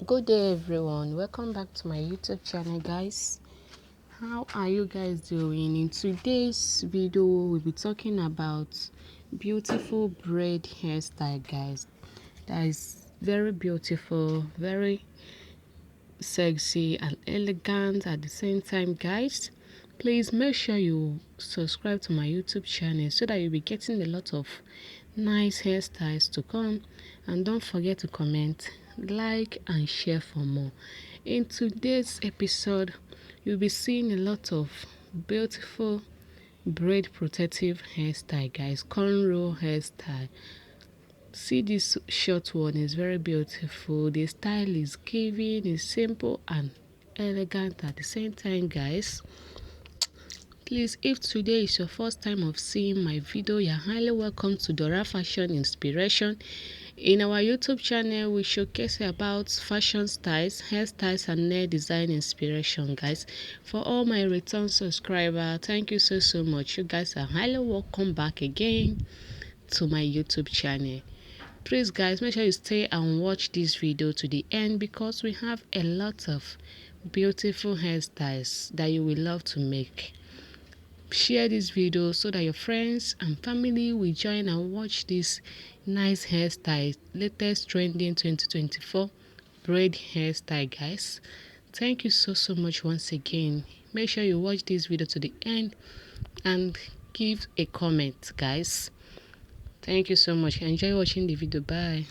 Good day everyone, welcome back to my YouTube channel guys. How are you guys doing? In today's video we'll be talking about beautiful braid hairstyle guys. That is very beautiful, very sexy and elegant at the same time guys. Please make sure you subscribe to my YouTube channel so that you'll be getting a lot of nice hairstyles to come, and don't forget to comment, like and share for more. In today's episode you'll be seeing a lot of beautiful braid protective hairstyle guys, cornrow hairstyle. See, this short one is very beautiful. The style is giving, is simple and elegant at the same time guys. Please, if today is your first time of seeing my video, you're highly welcome to Dora Fashion Inspiration. In our YouTube channel, we showcase about fashion styles, hairstyles, and nail design inspiration, guys. For all my return subscribers, thank you so much. You guys are highly welcome back again to my YouTube channel. Please, guys, make sure you stay and watch this video to the end because we have a lot of beautiful hairstyles that you will love to make. Share this video so that your friends and family will join and watch this nice hairstyle, latest trending 2024 braid hairstyle guys. Thank you so much once again. Make sure you watch this video to the end and give a comment guys. Thank you so much. Enjoy watching the video. Bye.